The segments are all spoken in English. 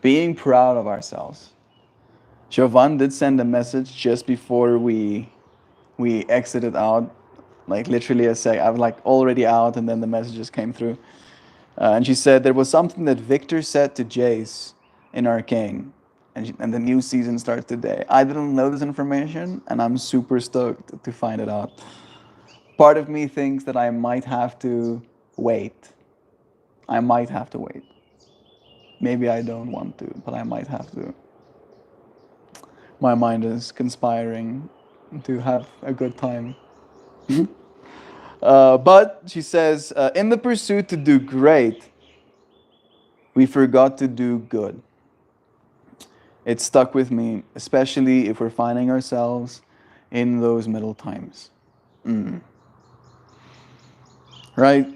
being proud of ourselves. Jovan did send a message just before we exited out, like literally a sec. I was like already out, and then the messages came through, and she said there was something that Victor said to Jace in Arcane, and the new season starts today. I didn't know this information, and I'm super stoked to find it out. Part of me thinks that I might have to wait. I might have to wait. Maybe I don't want to, but I might have to. My mind is conspiring to have a good time. But she says, in the pursuit to do great, we forgot to do good. It stuck with me, especially if we're finding ourselves in those middle times. Right?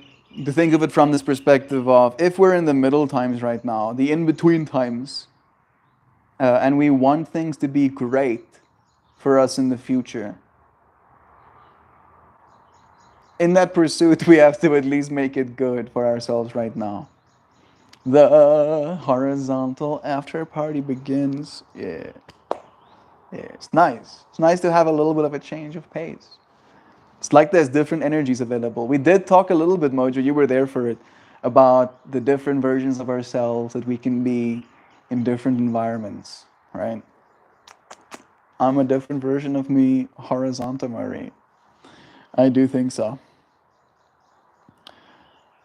To think of it from this perspective of if we're in the middle times right now, the in between times, and we want things to be great for us in the future, in that pursuit, we have to at least make it good for ourselves right now. The horizontal after party begins. Yeah. Yeah, it's nice. It's nice to have a little bit of a change of pace. It's like there's different energies available. We did talk a little bit, Mojo, you were there for it, about the different versions of ourselves that we can be in different environments, right? I'm a different version of me, horizontal Marie. I do think so.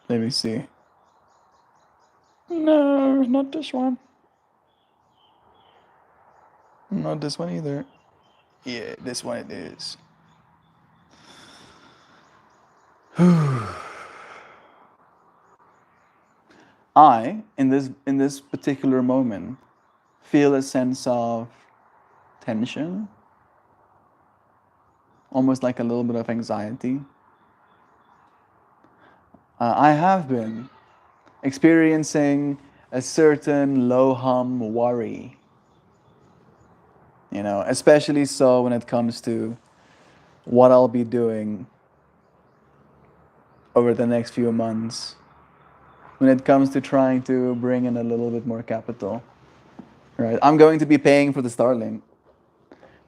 Let me see. No, not this one. Not this one either. Yeah, this one it is. I, in this particular moment, feel a sense of tension, almost like a little bit of anxiety. I have been experiencing a certain low hum worry, especially so when it comes to what I'll be doing over the next few months, when it comes to trying to bring in a little bit more capital. Right, I'm going to be paying for the Starlink,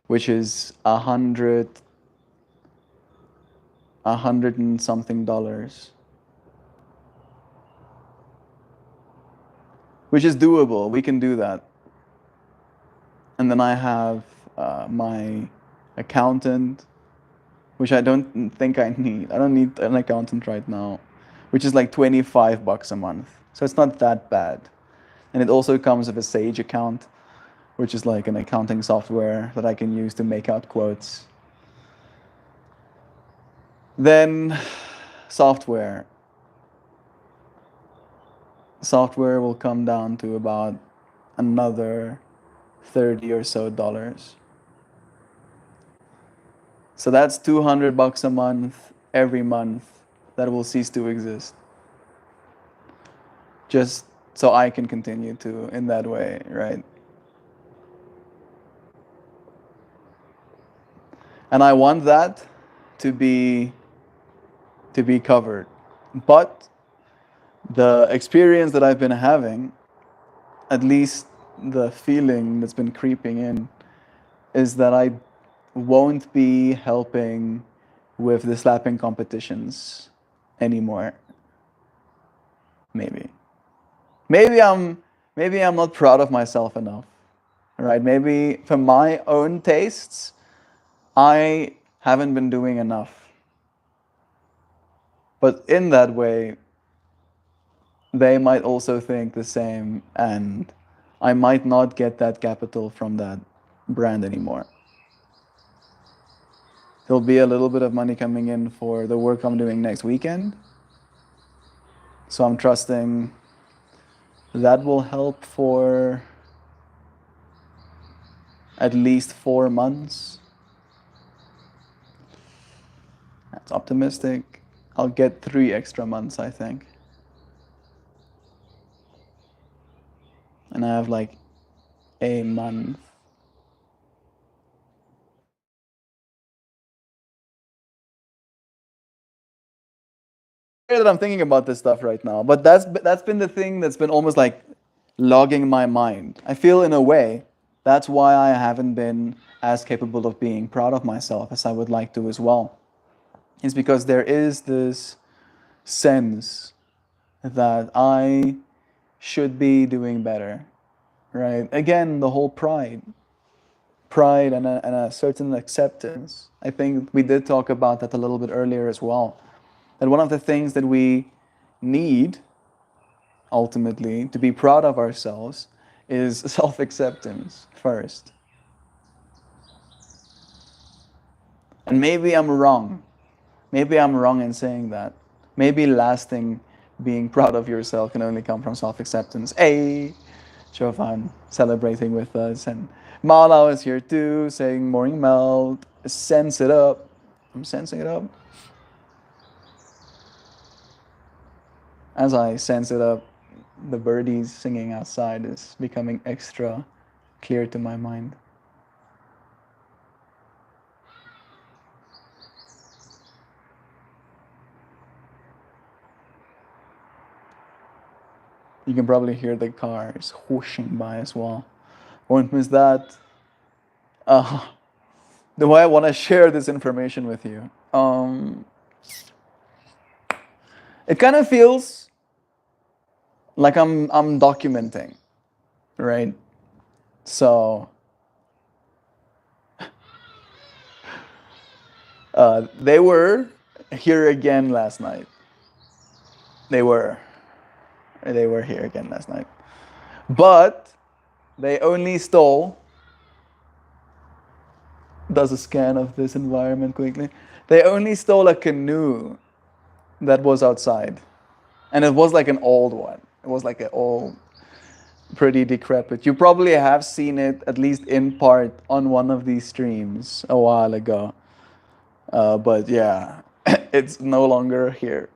which is a hundred and something dollars, which is doable. We can do that. And then I have my accountant, which I don't think I need. I don't need an accountant right now, which is like $25 a month. So it's not that bad. And it also comes with a Sage account, which is like an accounting software that I can use to make out quotes. Then software. Software will come down to about another 30 or so dollars. So that's $200 a month every month that will cease to exist. Just so I can continue to in that way, right? And I want that to be covered. But the experience that I've been having, at least the feeling that's been creeping in, is that I won't be helping with the slapping competitions anymore. Maybe. Maybe I'm not proud of myself enough. Right? Maybe for my own tastes, I haven't been doing enough. But in that way, they might also think the same, and I might not get that capital from that brand anymore. There'll be a little bit of money coming in for the work I'm doing next weekend. So I'm trusting that will help for at least 4 months. That's optimistic. I'll get 3 extra months, I think. And I have like a month. That I'm thinking about this stuff right now, but that's been the thing that's been almost like logging my mind. I feel in a way that's why I haven't been as capable of being proud of myself as I would like to as well. It's because there is this sense that I should be doing better, right? Again, the whole pride and a certain acceptance. I think we did talk about that a little bit earlier as well. That one of the things that we need ultimately to be proud of ourselves is self-acceptance first. And maybe I'm wrong. Maybe I'm wrong in saying that. Maybe lasting being proud of yourself can only come from self-acceptance. Hey, Jovan celebrating with us, and Mala is here too, saying morning melt. Sense it up. I'm sensing it up. As I sense it up, the birdies singing outside is becoming extra clear to my mind. You can probably hear the cars whooshing by as well. Won't miss that. The way I want to share this information with you. It kind of feels like I'm documenting, right? So they were here again last night. They were here again last night. But they only stole, does a scan of this environment quickly. They only stole a canoe that was outside. And it was like an old one. It was like an old, pretty decrepit. You probably have seen it, at least in part, on one of these streams a while ago. But yeah, it's no longer here.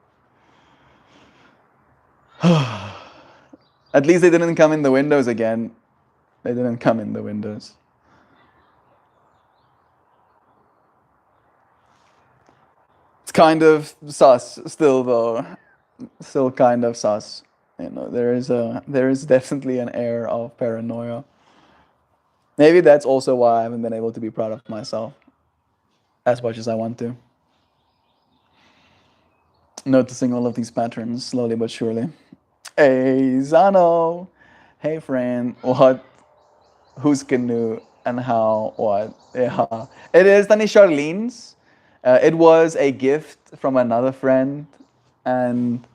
At least they didn't come in the windows again. They didn't come in the windows. It's kind of sus still, though. Still kind of sus. You know, there is definitely an air of paranoia. Maybe that's also why I haven't been able to be proud of myself as much as I want to. Noticing all of these patterns slowly but surely. Hey, Zano. Hey, friend. What? Whose canoe and how? What? Yeah. It is Tani Charlene's. It was a gift from another friend. And,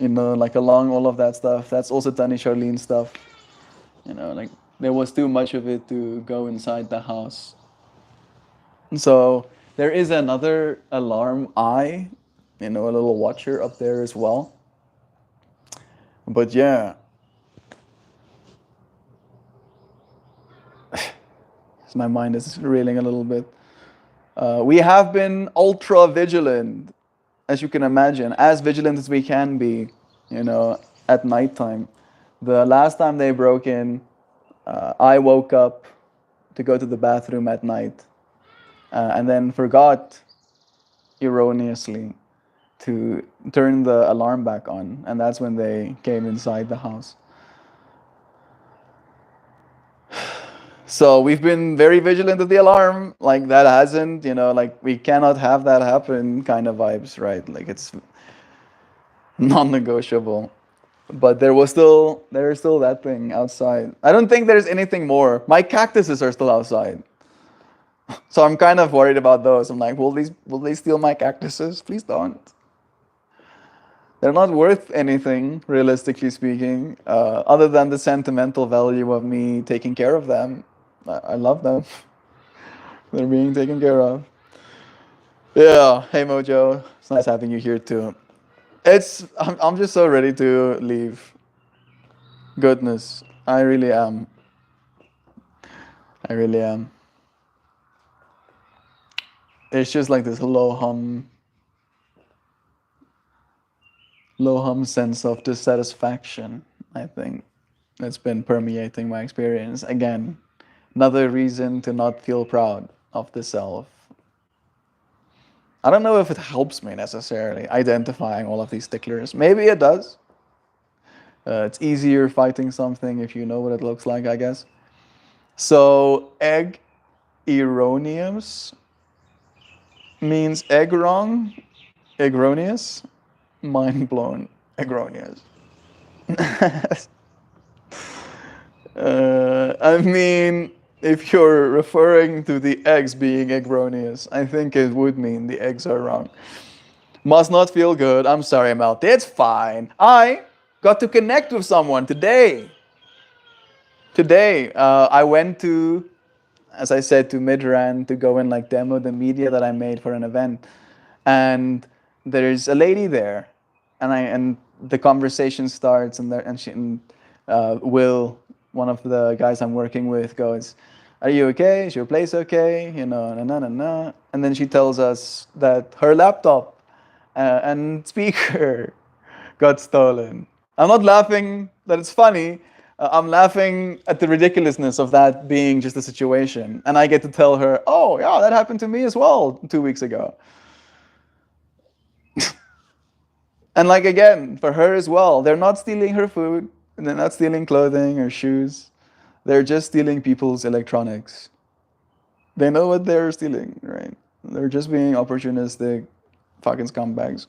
you know, like along all of that stuff, that's also Tani Charlene stuff. You know, like there was too much of it to go inside the house. So there is another alarm eye, you know, a little watcher up there as well. But yeah, my mind is reeling a little bit. We have been ultra vigilant, as you can imagine, as vigilant as we can be, you know, at nighttime. The last time they broke in, I woke up to go to the bathroom at night and then forgot, erroneously, to turn the alarm back on. And that's when they came inside the house. So we've been very vigilant of the alarm. Like that hasn't, you know, like we cannot have that happen kind of vibes, right? Like it's non-negotiable. But there is still that thing outside. I don't think there's anything more. My cactuses are still outside. So I'm kind of worried about those. I'm like, will they steal my cactuses? Please don't. They're not worth anything, realistically speaking, other than the sentimental value of me taking care of them. I love them. They're being taken care of. Yeah, hey Mojo, it's nice having you here too. I'm just so ready to leave. Goodness, I really am. I really am. It's just like this low hum sense of dissatisfaction, I think, that's been permeating my experience. Again, another reason to not feel proud of the self. I don't know if it helps me necessarily identifying all of these sticklers. Maybe it does. It's easier fighting something if you know what it looks like, I guess. So egg erroneous means egg wrong, erroneous, mind blown, erroneous. I mean, if you're referring to the eggs being erroneous, I think it would mean the eggs are wrong. Must not feel good. I'm sorry, Mel. It's fine. I got to connect with someone today. I went to, as I said, to Midran to go and like demo the media that I made for an event, and there's a lady there, and the conversation starts, and Will, one of the guys I'm working with, goes, "Are you okay? Is your place okay? You know, na na na na." And then she tells us that her laptop and speaker got stolen. I'm not laughing that it's funny. I'm laughing at the ridiculousness of that being just a situation. And I get to tell her, oh, yeah, that happened to me as well 2 weeks ago. And like again, for her as well, they're not stealing her food, and they're not stealing clothing or shoes. They're just stealing people's electronics. They know what they're stealing, right? They're just being opportunistic fucking scumbags.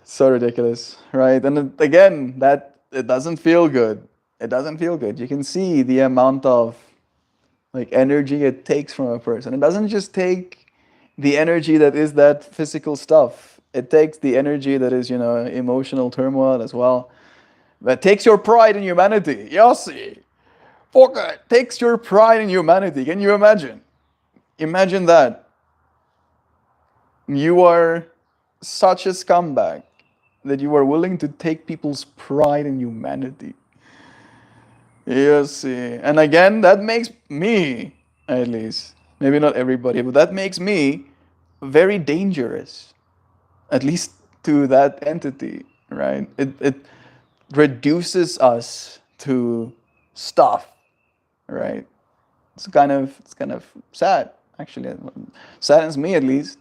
So ridiculous, right? And again, that it doesn't feel good. It doesn't feel good. You can see the amount of like energy it takes from a person. It doesn't just take the energy that is that physical stuff. It takes the energy that is, emotional turmoil as well. But it takes your pride in humanity. Yossi. Fuck it. Takes your pride in humanity. Can you imagine? Imagine that. You are such a scumbag that you are willing to take people's pride in humanity. You see. And again, that makes me, at least, maybe not everybody, but that makes me very dangerous, at least to that entity, right? It reduces us to stuff, right? It's kind of sad, actually. It saddens me at least.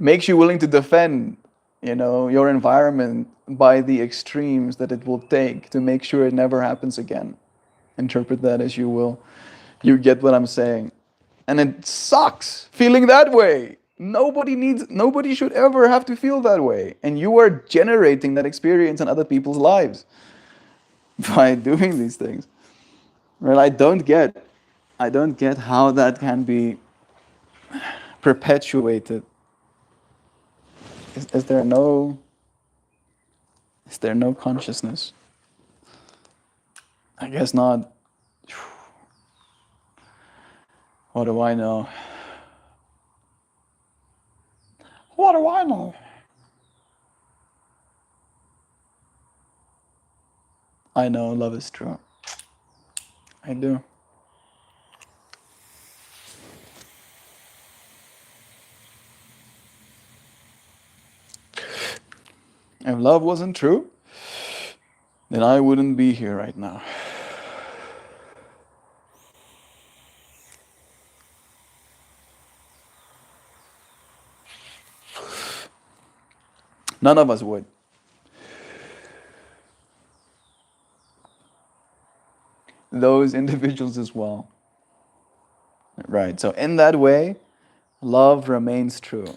Makes you willing to defend, your environment by the extremes that it will take to make sure it never happens again. Interpret that as you will. You get what I'm saying. And it sucks feeling that way. Nobody should ever have to feel that way. And you are generating that experience in other people's lives by doing these things. Right? I don't get how that can be perpetuated. Is there no consciousness? I guess not. What do I know? What do I know? I know love is true. I do. If love wasn't true, then I wouldn't be here right now. None of us would. Those individuals as well. Right. So in that way, love remains true,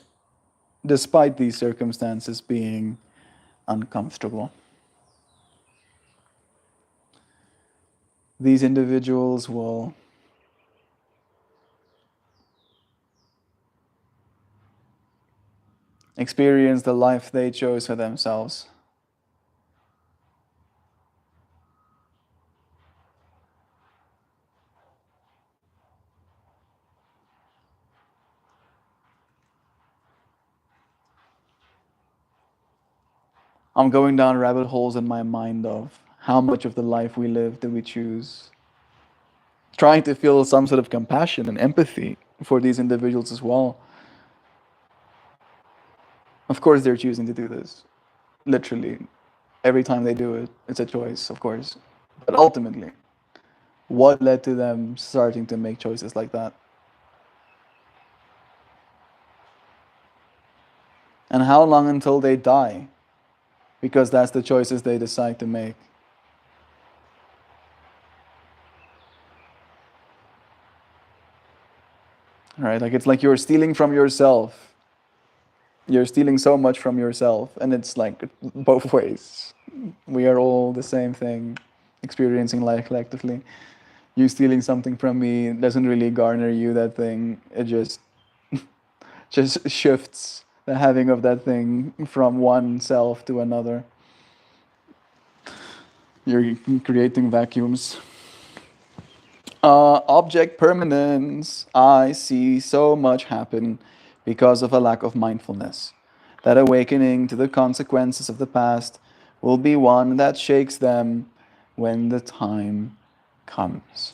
despite these circumstances being uncomfortable. These individuals will experience the life they chose for themselves. I'm going down rabbit holes in my mind of how much of the life we live did we choose. Trying to feel some sort of compassion and empathy for these individuals as well. Of course, they're choosing to do this. Literally, every time they do it, it's a choice, of course. But ultimately, what led to them starting to make choices like that? And how long until they die because that's the choices they decide to make. Right? Like it's like you're stealing from yourself. You're stealing so much from yourself, and it's like both ways. We are all the same thing, experiencing life collectively. You stealing something from me doesn't really garner you that thing. It just shifts the having of that thing from one self to another. You're creating vacuums. Object permanence. I see so much happen because of a lack of mindfulness. That awakening to the consequences of the past will be one that shakes them when the time comes.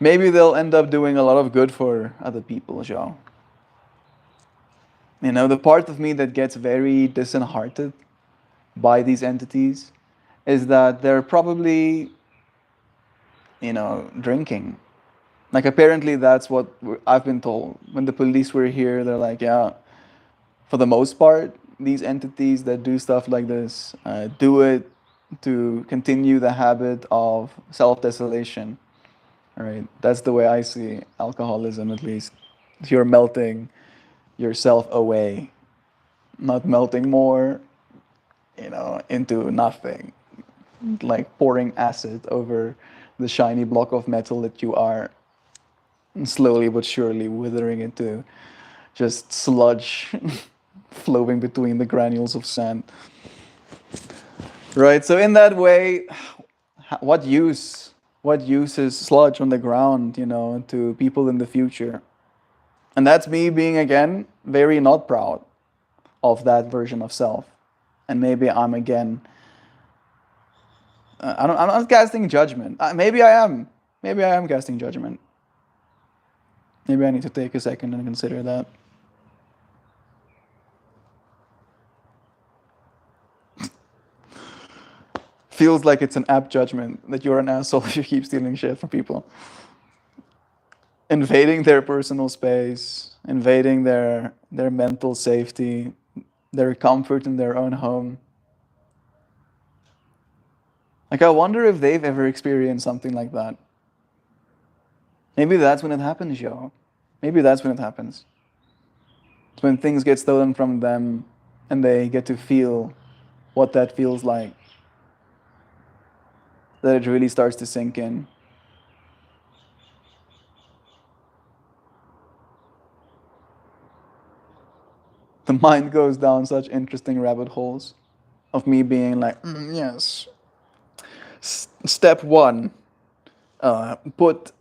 Maybe they'll end up doing a lot of good for other people, Joe. You know, the part of me that gets very disheartened by these entities is that they're probably, drinking. Like, apparently, that's what I've been told. When the police were here, they're like, yeah, for the most part, these entities that do stuff like this do it to continue the habit of self desolation. Right? That's the way I see alcoholism, at least. You're melting yourself away, not melting more, into nothing, like pouring acid over the shiny block of metal that you are, slowly but surely withering into just sludge flowing between the granules of sand. Right? So in that way, what use? What use is sludge on the ground, to people in the future? And that's me being, again, very not proud of that version of self. And maybe I'm, again, I'm not casting judgment. Maybe I am. Maybe I am casting judgment. Maybe I need to take a second and consider that. Feels like it's an apt judgment that you're an asshole if you keep stealing shit from people. Invading their personal space, invading their mental safety, their comfort in their own home. Like, I wonder if they've ever experienced something like that. Maybe that's when it happens, yo. Maybe that's when it happens. It's when things get stolen from them and they get to feel what that feels like. That it really starts to sink in. The mind goes down such interesting rabbit holes of me being like, yes. Step one, put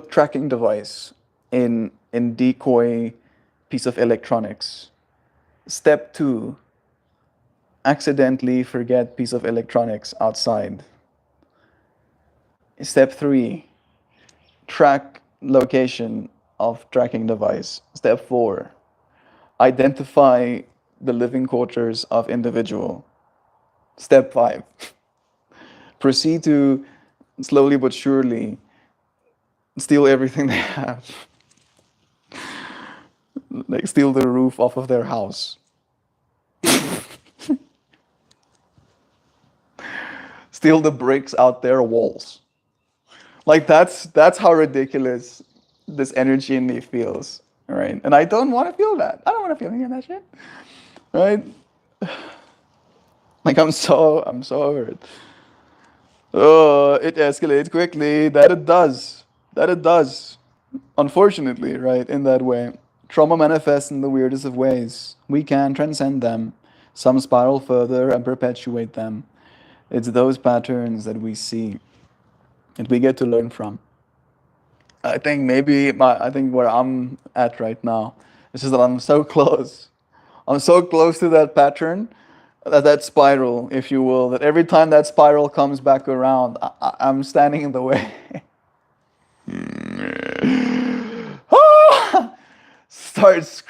tracking device in decoy piece of electronics. Step two, accidentally forget piece of electronics outside. Step three, track location of tracking device. Step four, identify the living quarters of individual. Step five, proceed to slowly but surely steal everything they have. Like, steal the roof off of their house. Steal the bricks out their walls. Like, that's how ridiculous this energy in me feels, right? And I don't want to feel that. I don't want to feel any of that shit, right? Like, I'm so over it. Oh, it escalates quickly. That it does. That it does. Unfortunately, right? In that way, trauma manifests in the weirdest of ways. We can transcend them. Some spiral further and perpetuate them. It's those patterns that we see, that we get to learn from. I think where I'm at right now is just that I'm so close. I'm so close to that pattern, that spiral, if you will, that every time that spiral comes back around, I'm standing in the way. Starts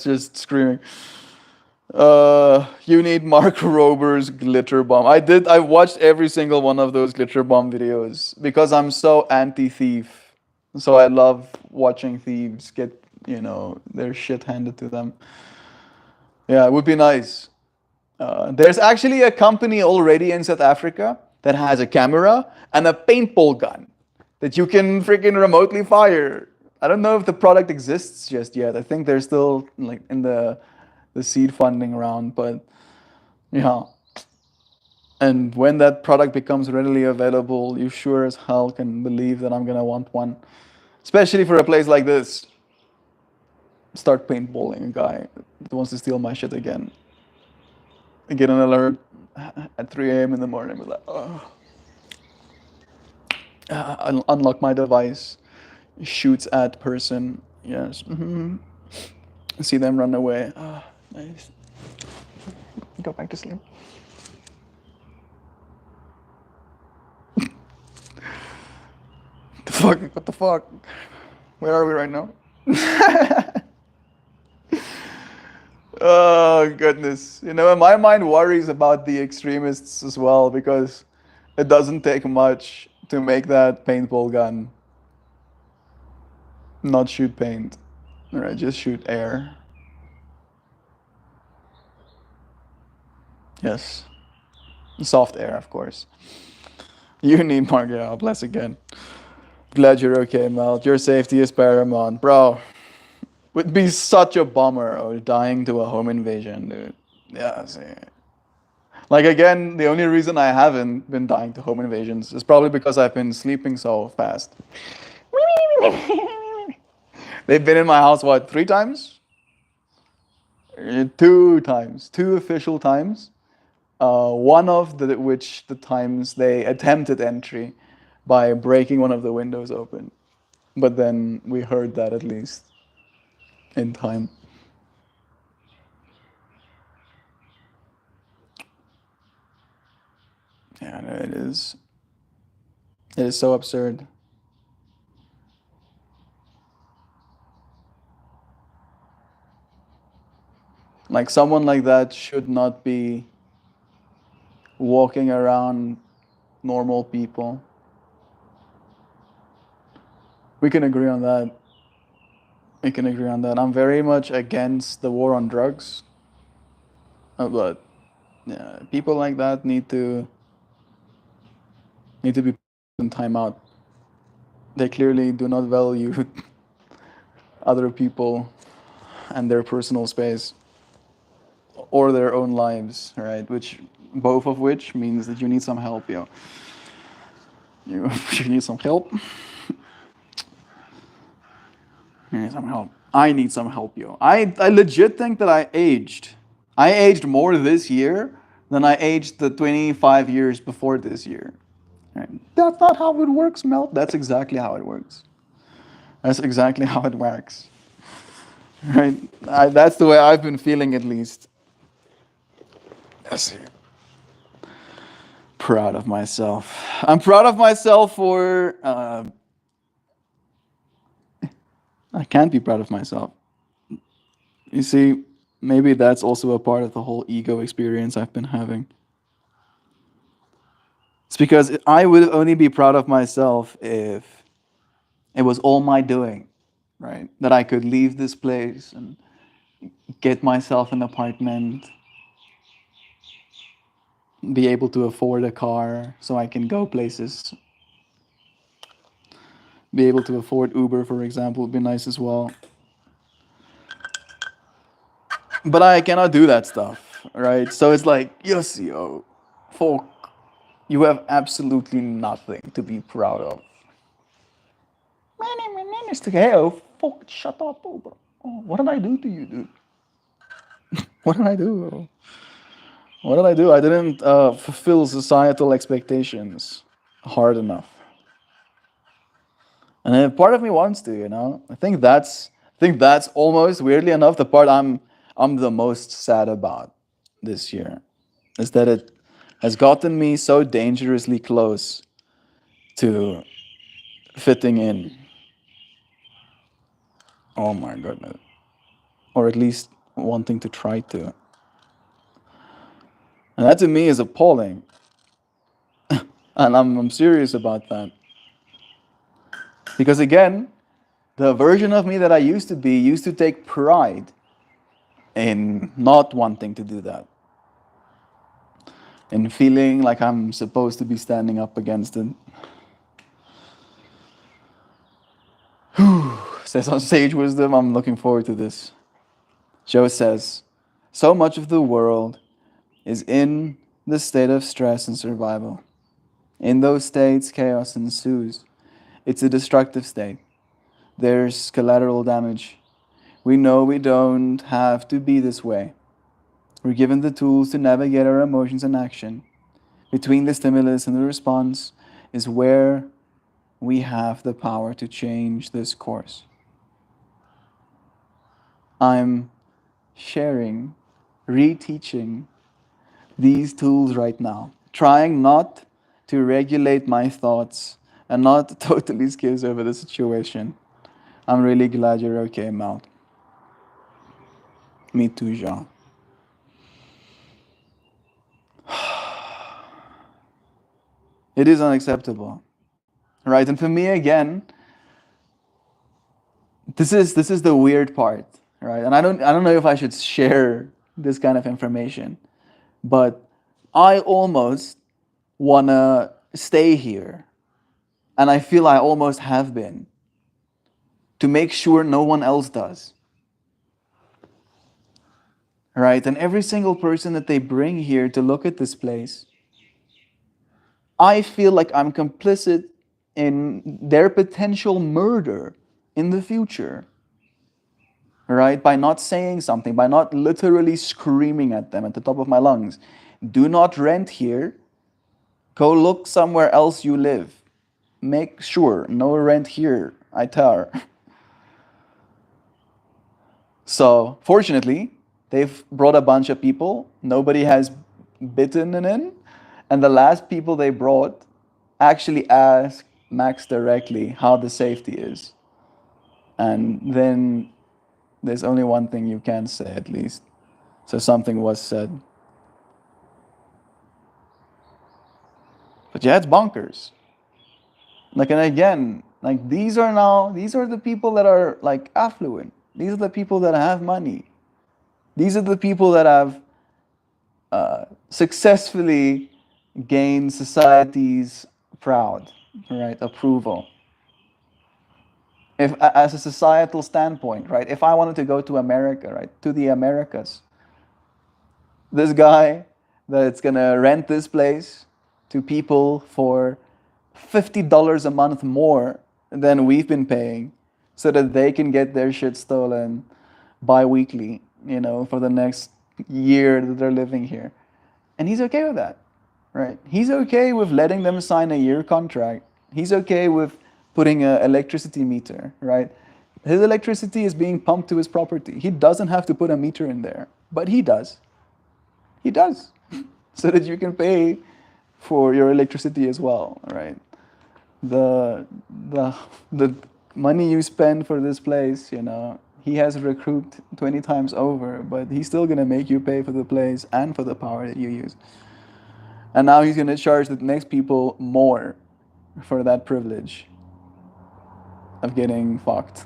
just screaming. You need Mark Rober's glitter bomb. I watched every single one of those glitter bomb videos because I'm so anti-thief. So I love watching thieves get, their shit handed to them. Yeah, it would be nice. There's actually a company already in South Africa that has a camera and a paintball gun that you can freaking remotely fire. I don't know if the product exists just yet. I think they're still like in the seed funding round, but yeah. And when that product becomes readily available, you sure as hell can believe that I'm gonna want one. Especially for a place like this. Start paintballing a guy that wants to steal my shit again. I get an alert at 3 a.m. in the morning. Be like, oh. Unlock my device. Shoots at person. Yes. See them run away. Oh, nice. Go back to sleep. The fuck? What the fuck? Where are we right now? Oh goodness. You know, my mind worries about the extremists as well because it doesn't take much to make that paintball gun not shoot paint. Alright, just shoot air. Yes. Soft air, of course. You need Margaret. Bless again. Glad you're okay, Mel. Your safety is paramount. Bro, would be such a bummer or dying to a home invasion, dude. Yeah, see. Like again, the only reason I haven't been dying to home invasions is probably because I've been sleeping so fast. They've been in my house what, 3 times? 2 times, 2 official times. One of which the times they attempted entry by breaking one of the windows open, but then we heard that at least in time. Yeah, no, it is. It is so absurd. Like someone like that should not be walking around normal people. We can agree on that. We can agree on that. I'm very much against the war on drugs, but yeah, people like that need to be put in timeout. They clearly do not value other people and their personal space or their own lives, right? Which both of which means that you need some help, yo. You need some help. You need some help. I need some help, yo. I legit think that I aged. I aged more this year than I aged the 25 years before this year. Right? That's not how it works, Mel. That's exactly how it works. That's exactly how it works. Right? That's the way I've been feeling, at least. Yes. Proud of myself. I'm proud of myself for. I can't be proud of myself. You see, maybe that's also a part of the whole ego experience I've been having. It's because I would only be proud of myself if it was all my doing, right? That I could leave this place and get myself an apartment, be able to afford a car so I can go places. Be able to afford Uber, for example, would be nice as well. But I cannot do that stuff, right? So it's like, yes, yo, folk, you have absolutely nothing to be proud of. My name is Hey, fuck, shut up, bro. Oh, what did I do to you, dude? What did I do? What did I do? I didn't fulfill societal expectations hard enough. And then part of me wants to, you know. I think that's almost weirdly enough the part I'm the most sad about this year, is that it has gotten me so dangerously close to fitting in. Oh my goodness. Or at least wanting to try to. And that to me is appalling. And I'm serious about that. Because again, the version of me that I used to be used to take pride in not wanting to do that, in feeling like I'm supposed to be standing up against it. Says on Sage Wisdom, I'm looking forward to this. Joe says, so much of the world is in the state of stress and survival. In those states, chaos ensues. It's a destructive state. There's collateral damage. We know we don't have to be this way. We're given the tools to navigate our emotions and action. Between the stimulus and the response is where we have the power to change this course. I'm sharing, reteaching these tools right now, trying not to regulate my thoughts and not totally skiz over the situation. I'm really glad you're okay, Mal. Me too, Jean. It is unacceptable, right? And for me, again, this is the weird part, right? And I don't know if I should share this kind of information, but I almost wanna stay here, and I feel I almost have been, to make sure no one else does. Right? And every single person that they bring here to look at this place, I feel like I'm complicit in their potential murder in the future. Right? By not saying something, by not literally screaming at them at the top of my lungs. Do not rent here. Go look somewhere else you live. Make sure no rent here, I tell her. So, fortunately, they've brought a bunch of people. Nobody has bitten in. And the last people they brought actually asked Max directly how the safety is. And then there's only one thing you can say, at least. So something was said. But yeah, it's bonkers. Like, and again, like these are the people that are like affluent. These are the people that have money. These are the people that have successfully gained society's proud, right, approval. If, as a societal standpoint, right, if I wanted to go to America, right, to the Americas, this guy that's gonna rent this place to people for $50 a month more than we've been paying, so that they can get their shit stolen bi-weekly, you know, for the next year that they're living here. And he's okay with that, right? He's okay with letting them sign a year contract. He's okay with putting an electricity meter, right? His electricity is being pumped to his property. He doesn't have to put a meter in there, but he does. He does, so that you can pay for your electricity as well, right? The money you spend for this place, you know, he has recouped 20 times over, but he's still gonna make you pay for the place and for the power that you use. And now he's gonna charge the next people more for that privilege of getting fucked.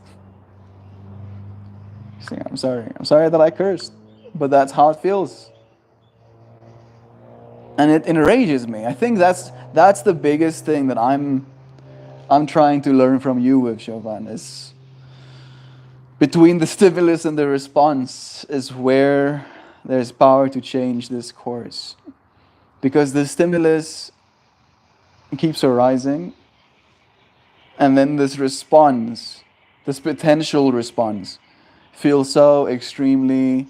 See, I'm sorry that I cursed, but that's how it feels. And it enrages me. I think that's the biggest thing that I'm trying to learn from you with, Chauvin, is between the stimulus and the response is where there's power to change this course. Because the stimulus keeps arising, and then this response, this potential response, feels so extremely,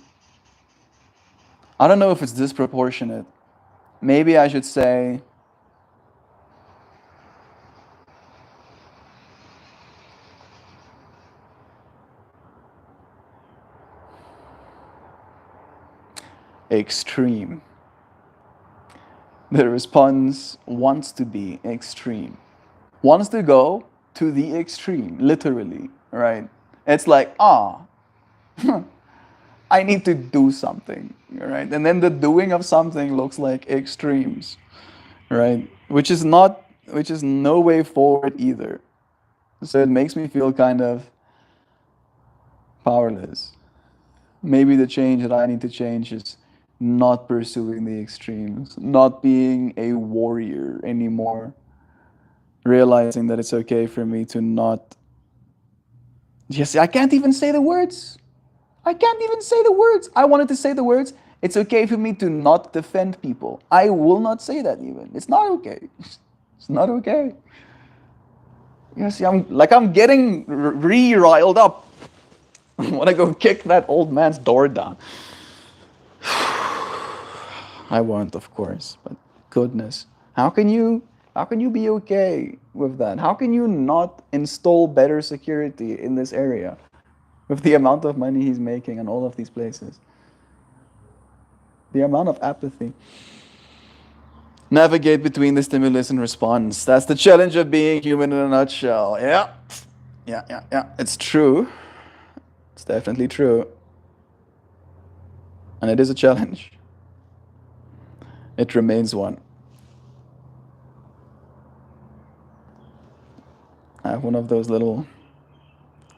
I don't know if it's disproportionate. Maybe I should say extreme. The response wants to be extreme, wants to go to the extreme, literally, right? It's like, I need to do something, right? And then the doing of something looks like extremes, right? Which is no way forward either. So it makes me feel kind of powerless. Maybe the change that I need to change is not pursuing the extremes, not being a warrior anymore, realizing that it's okay for me to not. Yes, I can't even say the words. I can't even say the words. I wanted to say the words. It's okay for me to not defend people. I will not say that even. It's not okay. It's not okay. You see, I'm getting riled up. I want to go kick that old man's door down. I won't, of course, but goodness, how can you be okay with that? How can you not install better security in this area with the amount of money he's making in all of these places? The amount of apathy. Navigate between the stimulus and response. That's the challenge of being human in a nutshell. Yeah. Yeah. It's true. It's definitely true. And it is a challenge. It remains one. I have one of those little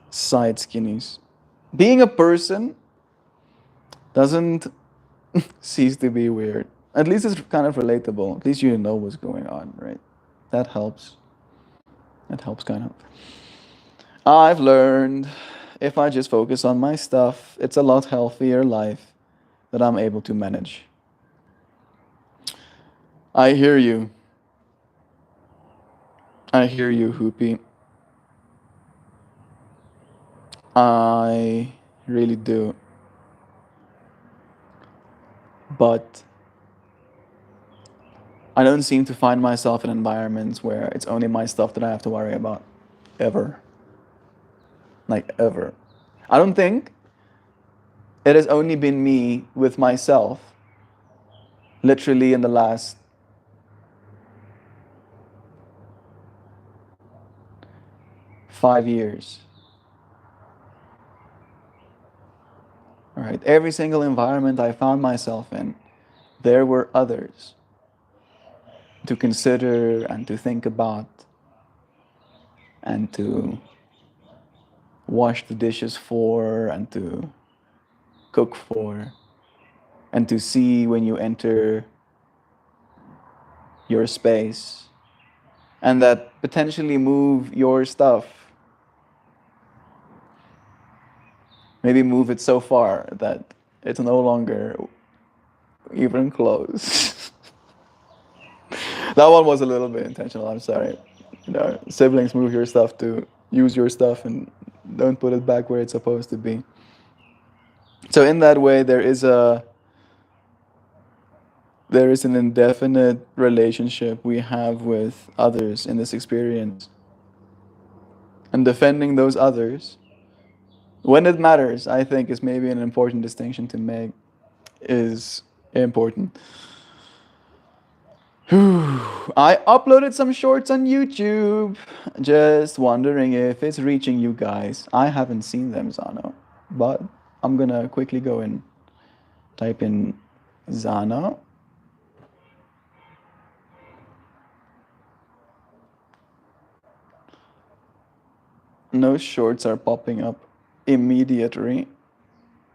side skinnies. Being a person doesn't cease to be weird. At least it's kind of relatable. At least you know what's going on, right? That helps. That helps kind of. I've learned if I just focus on my stuff, it's a lot healthier life that I'm able to manage. I hear you. I hear you, Hoopy. I really do. But I don't seem to find myself in environments where it's only my stuff that I have to worry about. Ever. Like, ever. I don't think it has only been me with myself, literally in the last 5 years. All right. Every single environment I found myself in, there were others to consider and to think about and to wash the dishes for and to cook for and to see when you enter your space and that potentially move your stuff. Maybe move it so far that it's no longer even close. That one was a little bit intentional, I'm sorry. Siblings move your stuff to use your stuff and don't put it back where it's supposed to be. So in that way, there is an indefinite relationship we have with others in this experience. And defending those others, when it matters, I think is maybe an important distinction to make, is important. I uploaded some shorts on YouTube. Just wondering if it's reaching you guys. I haven't seen them, Zano. But I'm gonna quickly go and type in Zano. No shorts are popping up immediately.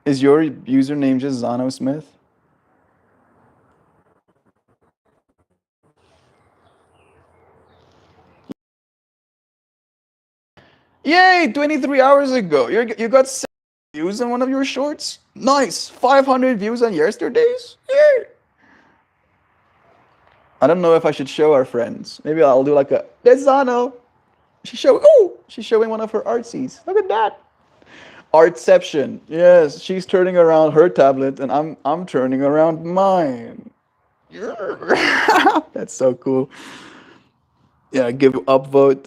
Is your username just Zano Smith? Yay! 23 hours ago. You got 7 views on one of your shorts? Nice! 500 views on yesterday's? Yay! I don't know if I should show our friends. Maybe I'll do like a, there's Zano. She's showing one of her artsies. Look at that. Artception. Yes, she's turning around her tablet and I'm turning around mine. That's so cool. Yeah, give upvote.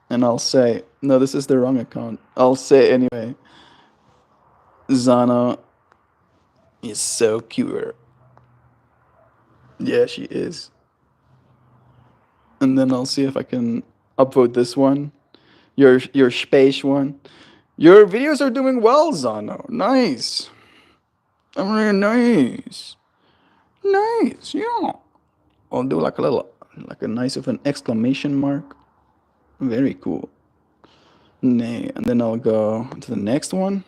And I'll say, no, this is the wrong account. I'll say anyway. Zana is so cute. Yeah, she is. And then I'll see if I can upvote this one. Your space one. Your videos are doing well, Zano. Nice. I'm really nice. Nice, yeah. I'll do like a nice of an exclamation mark. Very cool. Nay, and then I'll go to the next one.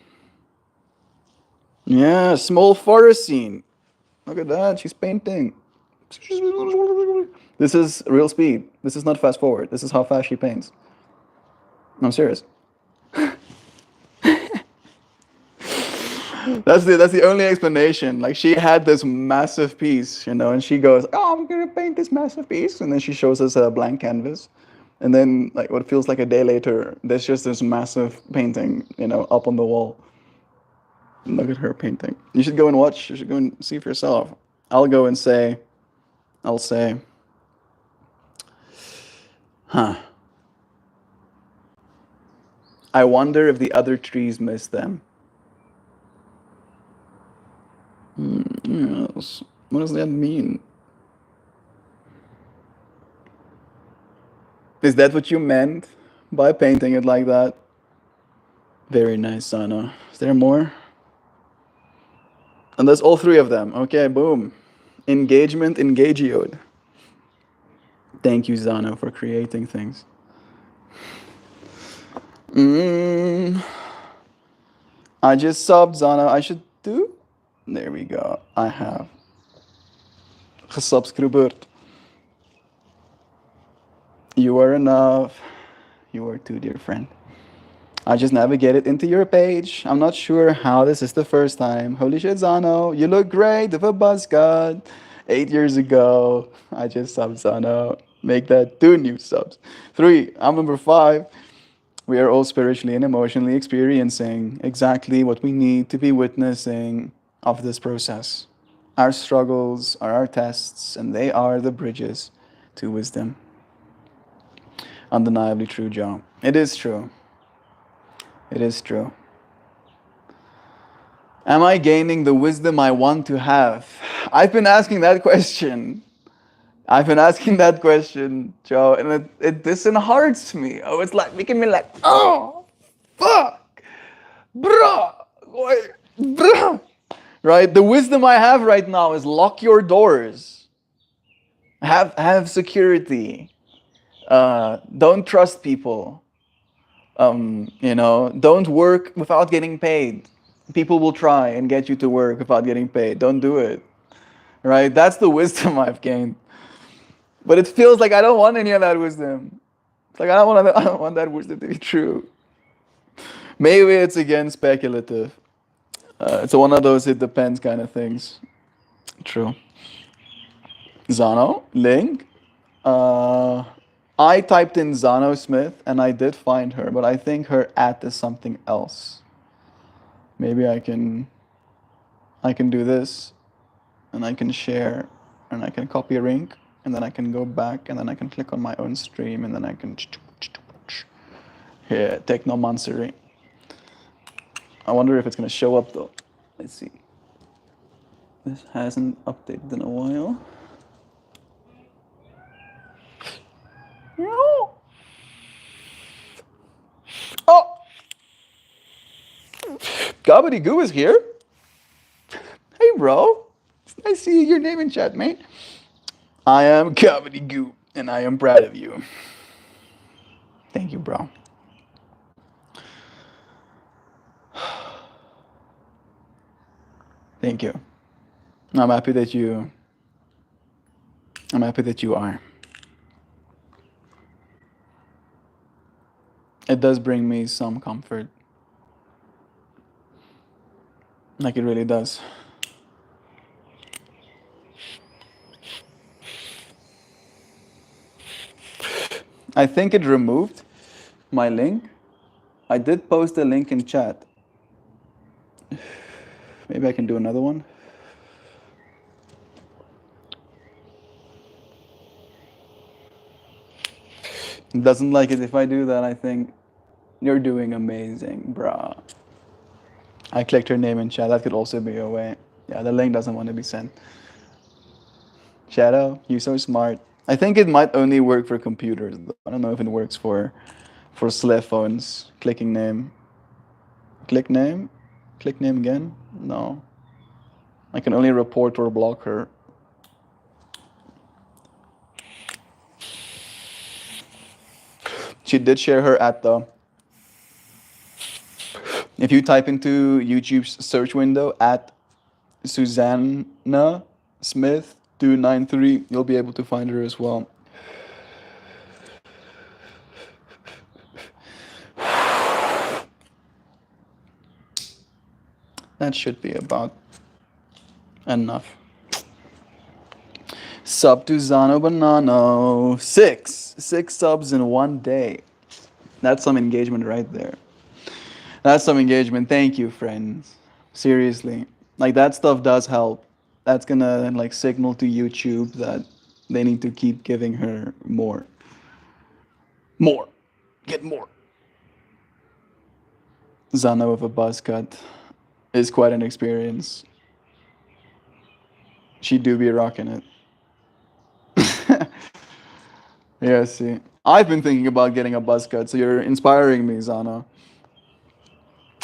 Yeah, small forest scene. Look at that. She's painting. This is real speed. This is not fast forward. This is how fast she paints. I'm serious. That's the only explanation. Like she had this massive piece, and she goes, "Oh, I'm gonna paint this massive piece," and then she shows us a blank canvas, and then like what feels like a day later, there's just this massive painting, up on the wall. Look at her painting. You should go and watch. You should go and see for yourself. I'll go and say, I'll say, huh. I wonder if the other trees miss them. Yes. What does that mean? Is that what you meant by painting it like that? Very nice, Sana. Is there more? And that's all three of them. Okay, boom. Engagement, engagioed. Thank you, Zano, for creating things. I just subbed, Zano. I should do? There we go. I have. Gesubscribeerd. You are enough. You are too, dear friend. I just navigated into your page. I'm not sure how this is the first time. Holy shit, Zano. You look great with a buzz cut. 8 years ago. I just subbed Zano. Make that 2 new subs. 3. I'm number 5. We are all spiritually and emotionally experiencing exactly what we need to be witnessing of this process. Our struggles are our tests, and they are the bridges to wisdom. Undeniably true, Joe. It is true. It is true. Am I gaining the wisdom I want to have? I've been asking that question. Joe, and it disheartens me. Oh, it's like making me like, oh, fuck, bruh, bruh. Right? The wisdom I have right now is lock your doors. Have security. Don't trust people. Don't work without getting paid. People will try and get you to work without getting paid. Don't do it. Right? That's the wisdom I've gained. But it feels like I don't want any of that wisdom. It's like I don't want that wisdom to be true. Maybe it's again speculative. It's one of those it depends kind of things. True. Zano, link. I typed in Zano Smith and I did find her, but I think her @ is something else. Maybe I can do this, and I can share, and I can copy a link, and then I can go back, and then I can click on my own stream, and then I can here Technomancery. I wonder if it's gonna show up though. Let's see. This hasn't updated in a while. No. Oh, Gobbledygoo is here. Hey, bro. I see your name in chat, mate. I am Gobbledygoo, and I am proud of you. Thank you, bro. Thank you. I'm happy that you are. It does bring me some comfort. Like it really does. I think it removed my link. I did post a link in chat. Maybe I can do another one. It doesn't like it if I do that. I think you're doing amazing, bruh. I clicked her name in chat. That could also be a way. Yeah, the link doesn't want to be sent. Shadow, you're so smart. I think it might only work for computers. I don't know if it works for slave phones. Clicking name. Click name? Click name again? No. I can only report or block her. She did share her @ though. If you type into YouTube's search window at Susanna Smith 293, you'll be able to find her as well. That should be about enough. Sub to Zano Banano. Six subs in one day. That's some engagement right there. That's some engagement. Thank you, friends. Seriously. Like, that stuff does help. That's gonna like signal to YouTube that they need to keep giving her more. More. Get more. Zano with a buzz cut is quite an experience. She do be rocking it. Yeah, see. I've been thinking about getting a buzz cut, so you're inspiring me, Zana.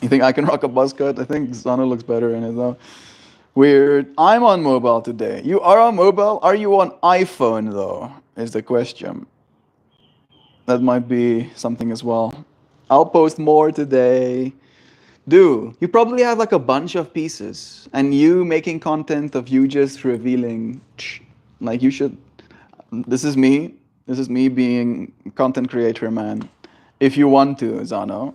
You think I can rock a buzz cut? I think Zana looks better in it though. Weird. I'm on mobile today. You are on mobile? Are you on iPhone though? Is the question. That might be something as well. I'll post more today. You probably have like a bunch of pieces, and you making content of you just revealing, like you should. This is me. This is me being content creator, man. If you want to, Zano,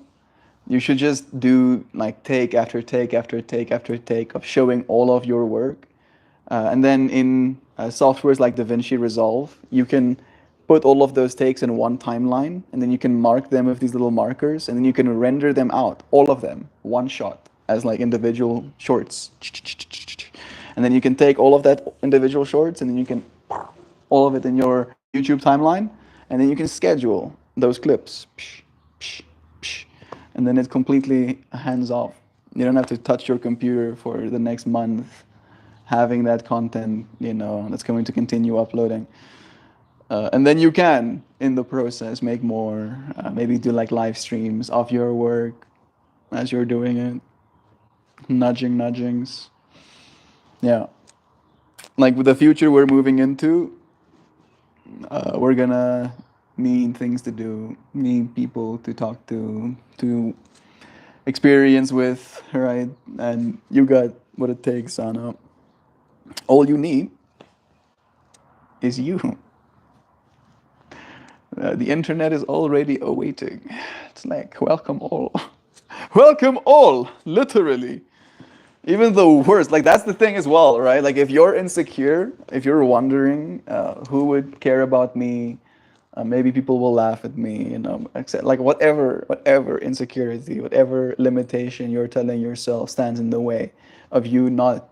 you should just do like take after take after take after take of showing all of your work, and then in softwares like DaVinci Resolve, you can put all of those takes in one timeline, and then you can mark them with these little markers, and then you can render them out, all of them, one shot, as like individual shorts. And then you can take all of that individual shorts, and then you can all of it in your YouTube timeline, and then you can schedule those clips. And then it's completely hands off. You don't have to touch your computer for the next month having that content, that's going to continue uploading. And then you can, in the process, make more, maybe do like live streams of your work as you're doing it. Nudgings. Yeah. Like with the future we're moving into, we're gonna need things to do, need people to talk to experience with, right? And you got what it takes, Sana. All you need is you. The internet is already awaiting. It's like, welcome all. Welcome all, literally. Even the worst, like that's the thing as well, right? Like if you're insecure, if you're wondering who would care about me, maybe people will laugh at me, except like whatever insecurity, whatever limitation you're telling yourself stands in the way of you not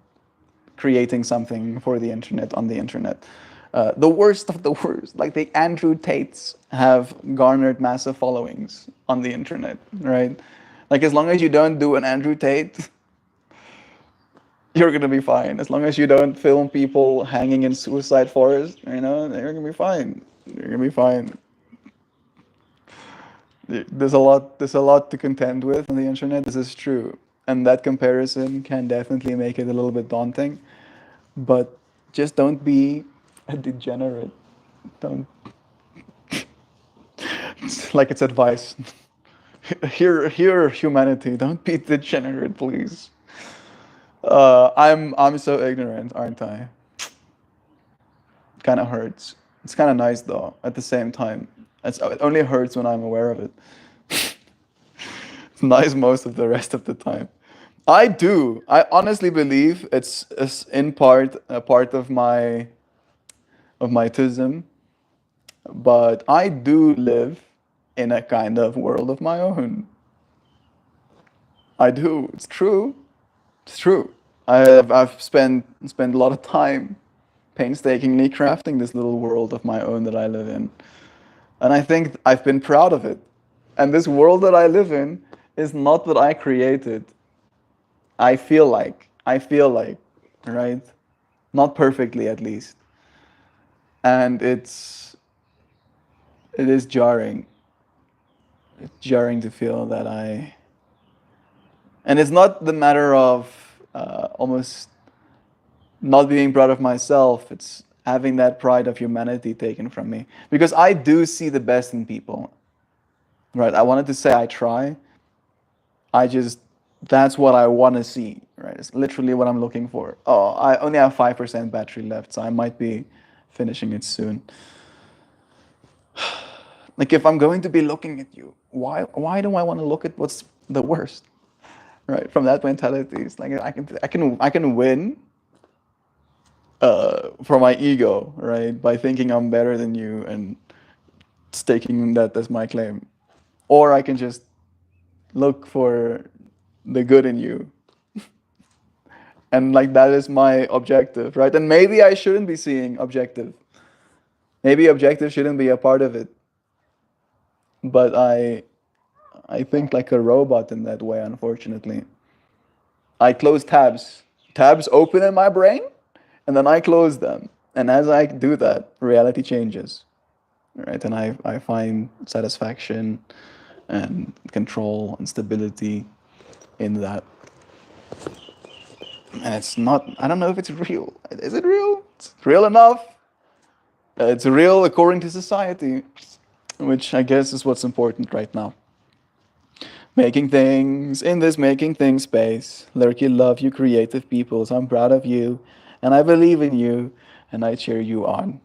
creating something for the internet on the internet. The worst of the worst, like the Andrew Tates have garnered massive followings on the internet, right? Like as long as you don't do an Andrew Tate, you're gonna be fine. As long as you don't film people hanging in suicide forest, you're gonna be fine. You're gonna be fine. There's a lot to contend with on the internet. This is true, and that comparison can definitely make it a little bit daunting. But just don't be a degenerate. Don't. It's like it's advice. Hear humanity. Don't be degenerate, please. I'm so ignorant, aren't I? Kind of hurts. It's kind of nice though. At the same time, it only hurts when I'm aware of it. It's nice most of the rest of the time. I honestly believe it's in part a part of my autism, but I do live in a kind of world of my own. I do. It's true. It's true. I've spent a lot of time painstakingly crafting this little world of my own that I live in. And I think I've been proud of it. And this world that I live in is not what I created. I feel like, right? Not perfectly at least. And it is jarring. It's jarring to feel that and it's not the matter of almost not being proud of myself. It's having that pride of humanity taken from me. Because I do see the best in people. Right? I wanted to say I try. I just that's what I want to see, right? It's literally what I'm looking for. Oh, I only have 5% battery left, so I might be finishing it soon. Like if I'm going to be looking at you, why do I want to look at what's the worst? Right? From that mentality, it's like I can win for my ego, right? By thinking I'm better than you and staking that as my claim. Or I can just look for the good in you. And like that is my objective, right? And maybe I shouldn't be seeing objective. Maybe objective shouldn't be a part of it. But I think like a robot in that way, unfortunately. I close tabs. Tabs open in my brain, and then I close them. And as I do that, reality changes. Right? And I find satisfaction and control and stability in that. And it's not, I don't know if it's real. Is it real? It's real enough. It's real according to society, which I guess is what's important right now. Making things in this making things space. Lurky love you creative peoples. I'm proud of you and I believe in you and I cheer you on.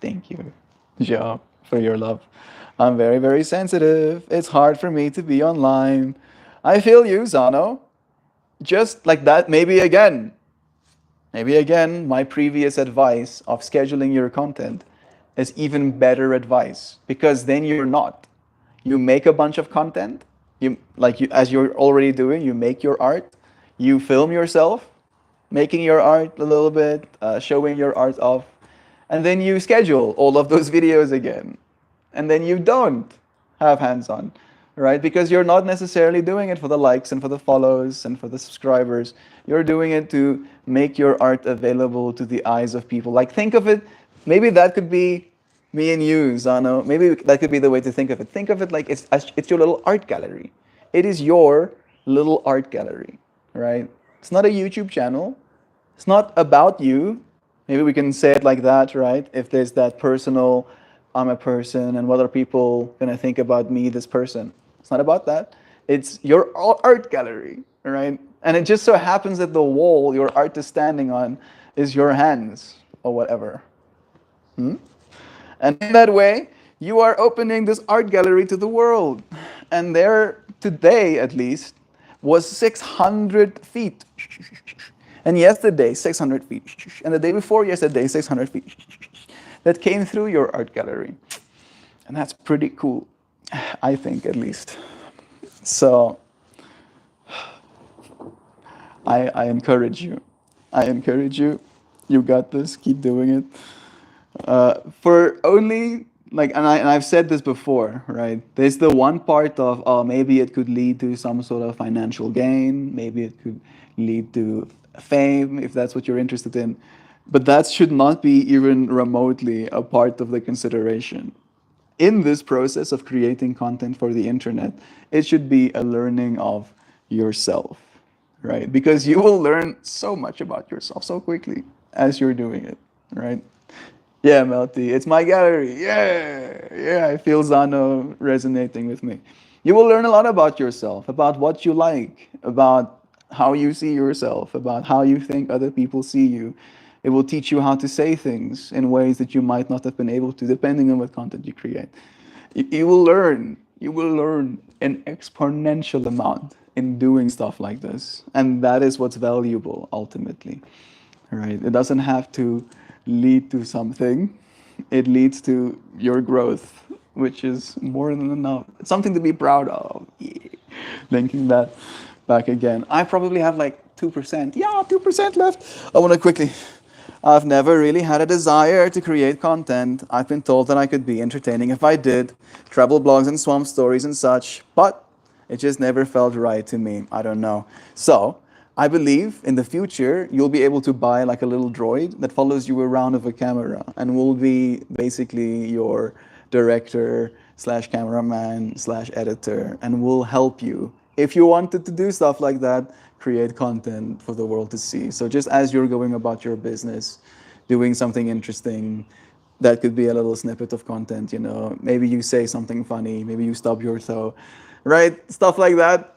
Thank you, Joe, for your love. I'm very, very sensitive. It's hard for me to be online. I feel you, Zano. Just like that, maybe again, my previous advice of scheduling your content is even better advice because then you're not. You make a bunch of content, as you're already doing, you make your art, you film yourself, making your art a little bit, showing your art off, and then you schedule all of those videos again. And then you don't have hands-on, right? Because you're not necessarily doing it for the likes and for the follows and for the subscribers. You're doing it to make your art available to the eyes of people. Like think of it, maybe that could be me and you, Zano. Maybe that could be the way to think of it. Think of it like it's your little art gallery. It is your little art gallery, right? It's not a YouTube channel. It's not about you. Maybe we can say it like that, right? If there's that personal, I'm a person, and what are people gonna think about me, this person? It's not about that. It's your art gallery, right? And it just so happens that the wall your art is standing on is your hands or whatever. And in that way, you are opening this art gallery to the world. And there, today at least, was 600 feet. And yesterday, 600 feet. And the day before yesterday, 600 feet. That came through your art gallery. And that's pretty cool, I think, at least. So, I encourage you. I encourage you. You got this. Keep doing it. For only like, and I've said this before, right? There's the one part of, oh, maybe it could lead to some sort of financial gain. Maybe it could lead to fame if that's what you're interested in. But that should not be even remotely a part of the consideration. In this process of creating content for the internet, it should be a learning of yourself, right? Because you will learn so much about yourself so quickly as you're doing it, right? Yeah, Melty, it's my gallery. Yeah, I feel Zano resonating with me. You will learn a lot about yourself, about what you like, about how you see yourself, about how you think other people see you. It will teach you how to say things in ways that you might not have been able to, depending on what content you create. You will learn. You will learn an exponential amount in doing stuff like this, and that is what's valuable ultimately, right? It doesn't have to lead to something. It leads to your growth, which is more than enough. It's something to be proud of. Yeah. Linking that back again. I probably have like 2%. Yeah, 2% left. I want to quickly. I've never really had a desire to create content. I've been told that I could be entertaining if I did, travel blogs and swamp stories and such, but it just never felt right to me. I don't know. So, I believe in the future you'll be able to buy like a little droid that follows you around with a camera and will be basically your director slash cameraman slash editor and will help you. If you wanted to do stuff like that, create content for the world to see. So just as you're going about your business, doing something interesting, that could be a little snippet of content, maybe you say something funny, maybe you stub your toe, right? Stuff like that.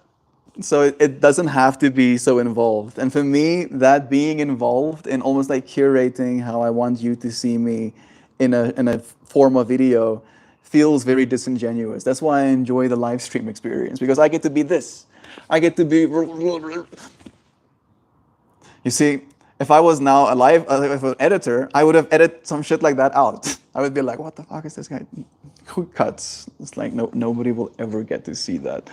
So it doesn't have to be so involved. And for me, that being involved in almost like curating how I want you to see me in a form of video feels very disingenuous. That's why I enjoy the live stream experience, because I get to be this. I get to be. You see, if I was now a live, if an editor, I would have edited some shit like that out. I would be like, what the fuck is this guy? Who cuts? It's like, no, nobody will ever get to see that.